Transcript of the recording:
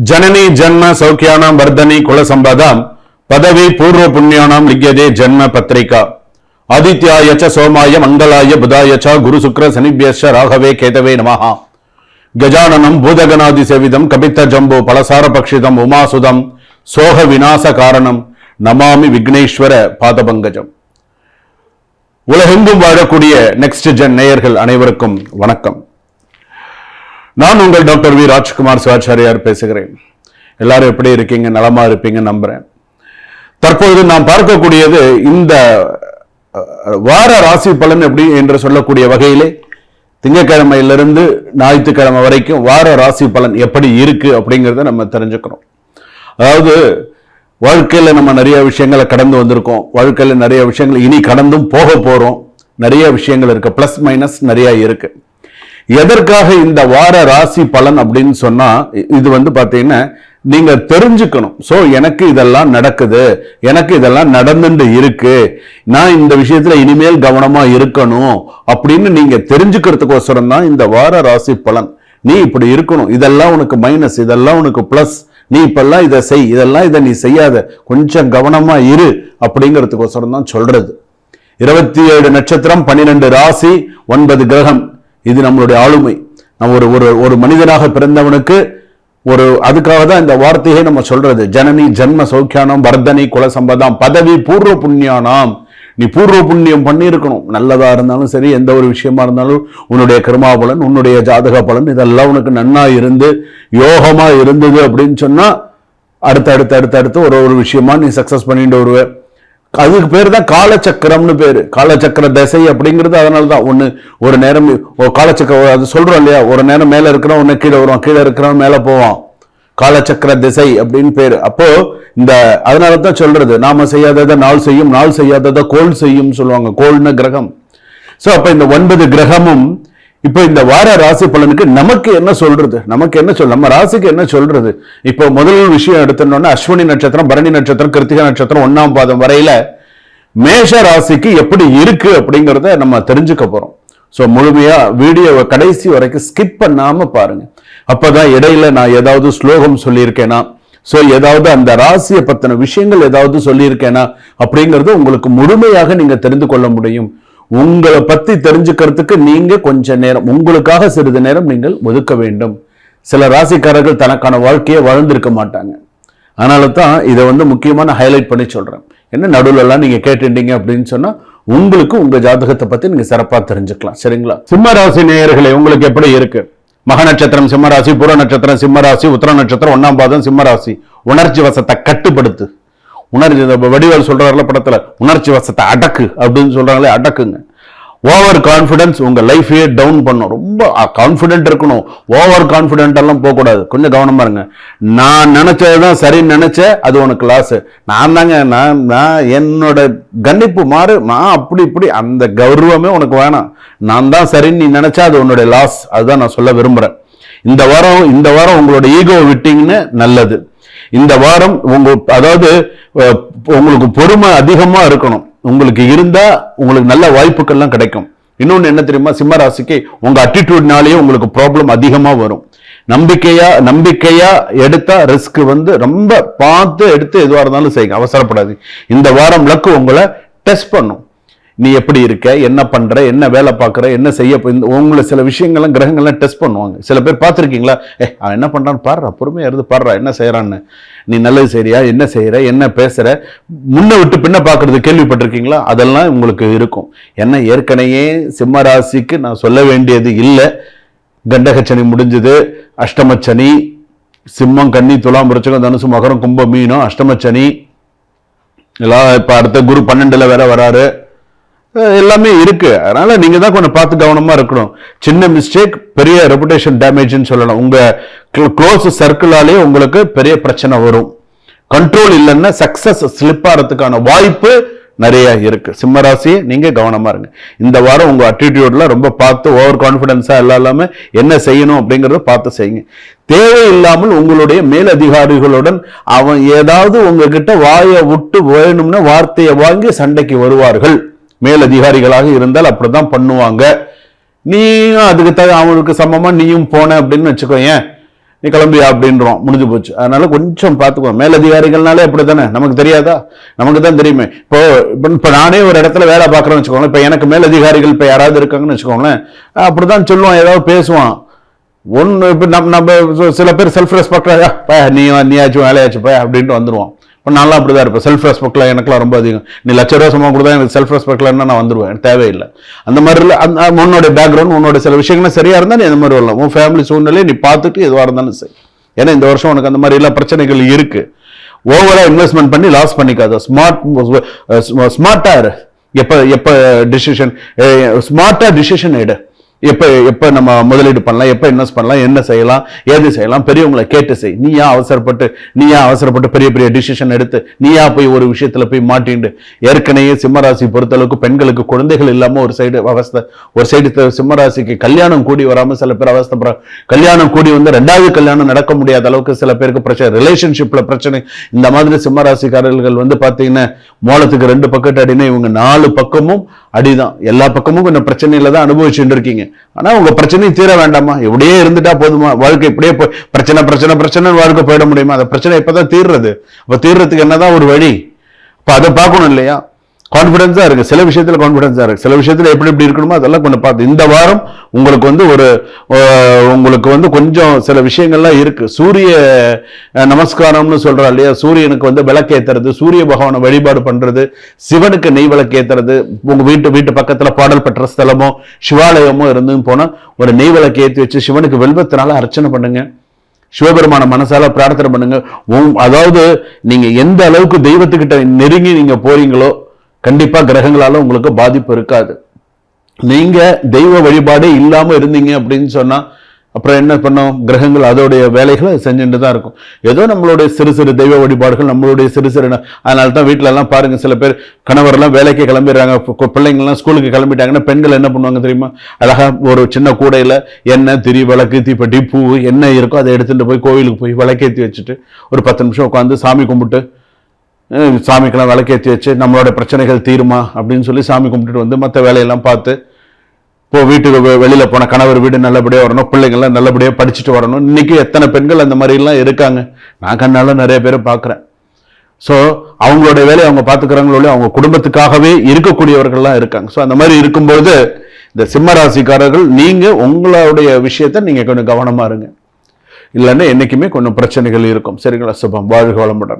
जननी जन्म सौख्यानां वर्धनी कुल संपदां पदवी पूर्व पुण्यानां लिख्यते जन्म पत्रिका आदित्याय च सोमाय मंगलाय बुधाय च गुरु शुक्र शनिभ्यश्च राघवे केतवे नमः गजाननं भूतगणादि सेवितं कपित्त जम्बो फलसार पक्षितं उमासुदं सोह विनाश कारणं नमामि विघ्नेश्वर पादपங்கஜம். உலகெங்கும் வாழக்கூடிய நெக்ஸ்ட் ஜென் நேயர்கள் அனைவருக்கும் வணக்கம். நான் உங்கள் டாக்டர் வி ராஜ்குமார் சிவாச்சாரியார் பேசுகிறேன். எல்லாரும் எப்படி இருக்கீங்க? நலமா இருப்பீங்க நம்புறேன். தற்போது நாம் பார்க்கக்கூடியது இந்த வார ராசி பலன் எப்படி என்று சொல்லக்கூடிய வகையிலே திங்கட்கிழமையிலிருந்து ஞாயிற்றுக்கிழமை வரைக்கும் வார ராசி பலன் எப்படி இருக்கு அப்படிங்கிறத நம்ம தெரிஞ்சுக்கிறோம். அதாவது வாழ்க்கையில் நம்ம நிறைய விஷயங்களை கடந்து வந்திருக்கோம். வாழ்க்கையில் நிறைய விஷயங்கள் இனி கடந்தும் போக போறோம். நிறைய விஷயங்கள் இருக்கு, பிளஸ் மைனஸ் நிறைய இருக்கு. எதற்காக இந்த வார ராசி பலன் அப்படின்னு சொன்னா இது பாத்தீங்கன்னா நீங்க தெரிஞ்சுக்கணும். சோ எனக்கு இதெல்லாம் நடக்குது, எனக்கு இதெல்லாம் நடந்துட்டு இருக்கு, நான் இந்த விஷயத்துல இனிமேல் கவனமா இருக்கணும் அப்படின்னு நீங்க தெரிஞ்சுக்கிறதுக்கோசரம் தான் இந்த வார ராசி பலன். நீ இப்படி இருக்கணும், இதெல்லாம் உனக்கு மைனஸ், இதெல்லாம் உனக்கு பிளஸ், நீ இப்பெல்லாம் இதை செய், இதெல்லாம் இதை நீ செய்யாத, கொஞ்சம் கவனமா இரு அப்படிங்கிறதுக்கோசரம் தான் சொல்றது. 27 நட்சத்திரம், 12 ராசி, 9 கிரகம், இது நம்மளுடைய ஆளுமை. நம்ம ஒரு மனிதனாக பிறந்தவனுக்கு அதுக்காக தான் இந்த வார்த்தையை நம்ம சொல்றது. ஜனனி ஜன்ம சௌக்கியானம் வர்தனி குல சம்பதாம் பதவி பூர்வ புண்ணியானாம். நீ பூர்வ புண்ணியம் பண்ணியிருக்கணும். நல்லதா இருந்தாலும் சரி, எந்த ஒரு விஷயமா இருந்தாலும் உன்னுடைய கர்மா பலன், உன்னுடைய ஜாதக பலன் இதெல்லாம் உனக்கு நன்னா இருந்து யோகமா இருந்தது அப்படின்னு சொன்னா அடுத்து ஒரு விஷயமா நீ சக்சஸ் பண்ணிட்டு வருவ. அதுக்கு பேர் தான் காலச்சக்கரம்னு பேரு. காலச்சக்கர திசை அப்படிங்கிறது அதனாலதான். ஒரு நேரம் காலச்சக்கரம் அது சொல்றோம் இல்லையா, ஒரு நேரம் மேல இருக்கிறோம், ஒன்னு கீழே வருவான், கீழே இருக்கிறவன் மேல போவான். காலச்சக்கர திசை அப்படின்னு பேரு. அப்போ அதனாலதான் சொல்றது, நாம செய்யாததை நாள் செய்யும், நாள் செய்யாததை கோள் செய்யும் சொல்லுவாங்க. கோள்னு கிரகம். சோ அப்ப இந்த 9 கிரகமும் இப்ப இந்த வார ராசி பலனுக்கு நமக்கு என்ன சொல்றது, நம்ம ராசிக்கு என்ன சொல்றது? இப்போ முதல் விஷயம் எடுத்தோம்னா அஸ்வினி நட்சத்திரம், பரணி நட்சத்திரம், கிருத்திகை நட்சத்திரம் 1ஆம் பாதம் வரையில மேஷ ராசிக்கு எப்படி இருக்கு அப்படிங்கறத நம்ம தெரிஞ்சுக்க போறோம். சோ முழுமையா வீடியோவை கடைசி வரைக்கும் ஸ்கிப் பண்ணாம பாருங்க. அப்பதான் இடையில நான் ஏதாவது ஸ்லோகம் சொல்லியிருக்கேனா, சோ ஏதாவது அந்த ராசியை பத்தின விஷயங்கள் ஏதாவது சொல்லியிருக்கேனா அப்படிங்கறது உங்களுக்கு முழுமையாக நீங்க தெரிந்து கொள்ள முடியும். உங்களை பத்தி தெரிஞ்சுக்கிறதுக்கு நீங்க கொஞ்ச நேரம், உங்களுக்காக சிறிது நேரம் நீங்கள் ஒதுக்க வேண்டும். சில ராசிக்காரர்கள் தனக்கான வாழ்க்கையை வாழ்ந்திருக்க மாட்டாங்க. அதனால தான் இதை முக்கியமான ஹைலைட் பண்ணி சொல்றேன். என்ன நடுவில் எல்லாம் நீங்க கேட்டுட்டீங்க அப்படின்னு சொன்னா உங்களுக்கு உங்க ஜாதகத்தை பத்தி நீங்க சிறப்பா தெரிஞ்சுக்கலாம். சரிங்களா? சிம்ம ராசி நேயர்களே, உங்களுக்கு எப்படி இருக்கு? மக நட்சத்திரம் சிம்மராசி, பூர நட்சத்திரம் சிம்மராசி, உத்தர நட்சத்திரம் 1ஆம் பாதம் சிம்மராசி. உணர்ச்சி வசத்தை கட்டுப்படுத்து. வடிவேல் சொல்றாருல படத்துல, உணர்ச்சி வசத்தை அடக்கு அப்படின்னு சொல்றாங்களே, அடக்குங்க. ஓவர் கான்பிடன்ஸ் உங்க லைஃபையே டவுன் பண்ணும். ரொம்ப கான்பிடென்ட் இருக்கணும், ஓவர் கான்பிடென்ட் எல்லாம் போக கூடாது. கொஞ்சம் கவனமா இருங்க. நான் நினைச்சதுதான் சரின்னு நினைச்ச அது உனக்கு லாஸ். நான் தாங்க நான் என்னோட கணிப்பு மாறு, நான் அப்படி இப்படி அந்த கௌரவமே உனக்கு வேணாம். நான் தான் சரின்னு நீ நினைச்சா அது உன்னுடைய லாஸ். அதுதான் நான் சொல்ல விரும்புறேன். இந்த வாரம் உங்களோட ஈகோ விட்டீங்கன்னு நல்லது. இந்த வாரம் அதாவது உங்களுக்கு பொறுமை அதிகமா இருக்கணும். உங்களுக்கு இருந்தா உங்களுக்கு நல்ல வாய்ப்புகள்லாம் கிடைக்கும். இன்னொன்னு என்ன தெரியுமா, சிம்ம ராசிக்கு உங்க அட்டிடியூட்னாலேயே உங்களுக்கு ப்ராப்ளம் அதிகமா வரும். நம்பிக்கையா எடுத்தா ரிஸ்க் ரொம்ப பார்த்து எடுத்து எதுவா இருந்தாலும் செய்யுங்க, அவசரப்படாது. இந்த வாரம் லக்கு உங்களை டெஸ்ட் பண்ணும். நீ எப்படி இருக்க, என்ன பண்ற, என்ன வேலை பார்க்குற, என்ன செய்ய, உங்களை சில விஷயங்கள்லாம் கிரகங்கள்லாம் டெஸ்ட் பண்ணுவாங்க. சில பேர் பார்த்துருக்கீங்களா, அவன் என்ன பண்றான்னு பாடுறா, பொறுமையா இருந்து பாடுறா, என்ன செய்யறான்னு, நீ நல்லது செய்யறியா, என்ன செய்யற, என்ன பேசுற, முன்ன விட்டு பின்ன பார்க்கறது கேள்விப்பட்டிருக்கீங்களா? அதெல்லாம் உங்களுக்கு இருக்கும். என்ன ஏற்கனவே சிம்ம ராசிக்கு நான் சொல்ல வேண்டியது இல்லை. கண்டகச்சனி முடிஞ்சது, அஷ்டமச்சனி, சிம்மம் கன்னி துலாம் விருச்சிகம் தனுசு மகரம் கும்பம் மீனம், அஷ்டமச்சனி எல்லாம். இப்ப அடுத்த குரு 12ல வேற வராரு. எல்லாமே இருக்கு. அதனால நீங்க தான் கொஞ்சம் பார்த்து கவனமா இருக்கணும். சின்ன மிஸ்டேக் பெரிய ரெபுடேஷன் டேமேஜ்னு சொல்லலாம். உங்க க்ளோஸ் சர்க்கிளாலே உங்களுக்கு பெரிய பிரச்சனை வரும். கண்ட்ரோல் இல்லைன்னா சக்சஸ் ஸ்லிப் ஆகிறதுக்கான வாய்ப்பு நிறைய இருக்கு. சிம்மராசி நீங்க கவனமா இருங்க. இந்த வாரம் உங்க அட்டிடியூட்ல ரொம்ப பார்த்து ஓவர் கான்பிடன்ஸா எல்லாமே என்ன செய்யணும் அப்படிங்கறத பார்த்து செய்யுங்க. தேவையில்லாமல் உங்களுடைய மேலதிகாரிகளுடன் அவன் ஏதாவது உங்ககிட்ட வாயை விட்டு வேணும்னா வார்த்தையை வாங்கி சண்டைக்கு வருவார்கள். மேலதிகாரிகளாக இருந்தால் அப்படிதான் பண்ணுவாங்க. நீ அதுக்கு அவனுக்கு சமமா நீயும் போன அப்படின்னு வச்சுக்கோ. ஏன் நீ கிளம்பியா அப்படின்றோம், முடிஞ்சு போச்சு. அதனால கொஞ்சம் பார்த்துக்கோ. மேலதிகாரிகள்னாலே அப்படி தானே, நமக்கு தெரியாதா? நமக்கு தான் தெரியுமே. இப்போ நானே ஒரு இடத்துல வேலை பார்க்குறேன்னு வச்சுக்கோங்களேன், இப்போ எனக்கு மேலதிகாரிகள் இப்போ யாராவது இருக்காங்கன்னு வச்சுக்கோங்களேன், அப்படிதான் சொல்லுவான், ஏதாவது பேசுவான். ஒன்று இப்போ நம்ம சில பேர் செல்ஃப் ரெஸ்பெக்டாக நீயாச்சும் வேலையாச்சுப்பா அப்படின்ட்டு வந்துடுவான். இப்போ நான்லாம் அப்படி தான் இருப்பேன். செல்ஃப் ரெஸ்பெக்ட்ல எனக்குலாம் ரொம்ப அதிகம். நீ லட்ச ரூபா சம்பளம் கொடுத்தா எனக்கு செல்ஃப் ரெஸ்பெக்ட்ல என்ன நான் வந்துடுவேன், எனக்கு தேவையில்லை. அந்த மாதிரி இல்லை. உன்னோட பேக்ரவுண்ட், உன்னோட சில விஷயங்கள் சரியா இருந்தால் நீ அந்த மாதிரி வரலாம். உன் ஃபேமிலி சூழ்நிலையை நீ பார்த்துட்டு எதுவாக இருந்தாலும் சரி. ஏன்னா இந்த வருஷம் உனக்கு அந்த மாதிரி எல்லா பிரச்சனைகள் இருக்கு. ஓவரா இன்வெஸ்ட்மெண்ட் பண்ணி லாஸ் பண்ணிக்காத. ஸ்மார்ட்டா இரு. எப்ப டிசிஷன் ஸ்மார்ட்டா டிசிஷன் எடு. எப்ப நம்ம முதலீடு பண்ணலாம், எப்ப இன்வெஸ்ட் பண்ணலாம், என்ன செய்யலாம், ஏது செய்யலாம், பெரியவங்களை கேட்டு செய். நீயா அவசரப்பட்டு பெரிய பெரிய டிசிஷன் எடுத்து நீயா போய் ஒரு விஷயத்துல போய் மாட்டிண்டு. ஏற்கனவே சிம்மராசி பொறுத்தளவுக்கு பெண்களுக்கு குழந்தைகள் இல்லாம ஒரு சைடு அவஸ்தை, ஒரு சைடு சிம்மராசிக்கு கல்யாணம் கூடி வராம சில பேர் அவஸ்தை. கல்யாணம் கூடி வந்து 2வது கல்யாணம் நடக்க முடியாத அளவுக்கு சில பேருக்கு பிரச்சனை, ரிலேஷன்ஷிப்ல பிரச்சனை. இந்த மாதிரி சிம்மராசிக்காரர்கள் வந்து பாத்தீங்கன்னா மோளத்துக்கு 2 பக்கெட் அடினா இவங்க 4 பக்கமும் அடிதான். எல்லா பக்கமும் கொஞ்சம் பிரச்சனையில தான் அனுபவிச்சுட்டு இருக்கீங்க. ஆனா உங்க பிரச்சனையும் தீர வேண்டாமா? இப்படியே இருந்துட்டா போதுமா? வாழ்க்கை இப்படியே பிரச்சனை வாழ்க்கை போயிட முடியுமா? அந்த பிரச்சனை இப்பதான் தீர்றது. அப்ப தீர்றதுக்கு என்னதான் ஒரு வழி? அப்ப அதை பார்க்கணும் இல்லையா? கான்பிடன்ஸா இருக்கு, சில விஷயத்துல கான்பிடன்ஸா இருக்கு, சில விஷயத்துல எப்படி இருக்கணுமோ அதெல்லாம் கொஞ்சம் பார்த்து. இந்த வாரம் உங்களுக்கு வந்து உங்களுக்கு வந்து கொஞ்சம் சில விஷயங்கள்லாம் இருக்கு. சூரிய நமஸ்காரம்னு சொல்றா இல்லையா? சூரியனுக்கு வந்து விளக்கேத்துறது, சூரிய பகவானை வழிபாடு பண்றது, சிவனுக்கு நெய் விளக்கேத்துறது, உங்க வீட்டு பக்கத்துல பாடல் பெற்ற ஸ்தலமோ சிவாலயமோ இருந்து போனா ஒரு நெய் விளக்கு ஏற்றி வச்சு சிவனுக்கு வெல்வத்தினால அர்ச்சனை பண்ணுங்க. சிவபெருமான மனசால பிரார்த்தனை பண்ணுங்க. அதாவது நீங்க எந்த அளவுக்கு தெய்வத்துக்கிட்ட நெருங்கி நீங்க போறீங்களோ கண்டிப்பா கிரகங்களால உங்களுக்கு பாதிப்பு இருக்காது. நீங்க தெய்வ வழிபாடே இல்லாம இருந்தீங்க அப்படின்னு சொன்னா அப்புறம் என்ன பண்ணும்? கிரகங்கள் அதோடைய வேலைகளை செஞ்சுட்டு தான் இருக்கும். ஏதோ நம்மளுடைய சிறு தெய்வ வழிபாடுகள், நம்மளுடைய சிறு அதனால தான் வீட்டுல எல்லாம் பாருங்க, சில பேர் கணவரெல்லாம் வேலைக்கு கிளம்பிடுறாங்க, பிள்ளைங்கள்லாம் ஸ்கூலுக்கு கிளம்பிட்டாங்கன்னா பெண்கள் என்ன பண்ணுவாங்க தெரியுமா? அழகா ஒரு சின்ன கூடையில எண்ணெய், திரி, விளக்கு, தீப்பெட்டி, பூ என்ன இருக்கோ அதை எடுத்துட்டு போய் கோவிலுக்கு போய் விளக்கேற்றி வச்சுட்டு ஒரு 10 நிமிஷம் உட்காந்து சாமி கும்பிட்டு, சாமிக்கெல்லாம் விளக்கேற்றி வச்சு நம்மளோட பிரச்சனைகள் தீருமா அப்படின்னு சொல்லி சாமி கும்பிட்டுட்டு வந்து மற்ற வேலையெல்லாம் பார்த்து இப்போ வீட்டுக்கு வெளியில போன கணவர் வீடு நல்லபடியா வரணும், பிள்ளைங்கள்லாம் நல்லபடியா படிச்சுட்டு வரணும். இன்னைக்கு எத்தனை பெண்கள் அந்த மாதிரி எல்லாம் இருக்காங்க, நான் கண்ணால நிறைய பேரை பார்க்குறேன். ஸோ அவங்களோட வேலையை அவங்க பார்த்துக்கிறாங்களோ, அவங்க குடும்பத்துக்காகவே இருக்கக்கூடியவர்கள்லாம் இருக்காங்க. ஸோ அந்த மாதிரி இருக்கும்பொழுது இந்த சிம்மராசிக்காரர்கள் நீங்க உங்களுடைய விஷயத்த நீங்க கொஞ்சம் கவனமா இருங்க. இல்லைன்னா என்னைக்குமே கொஞ்சம் பிரச்சனைகள் இருக்கும். சரிங்களா? சுபம். வாழ்க வளமுடன்.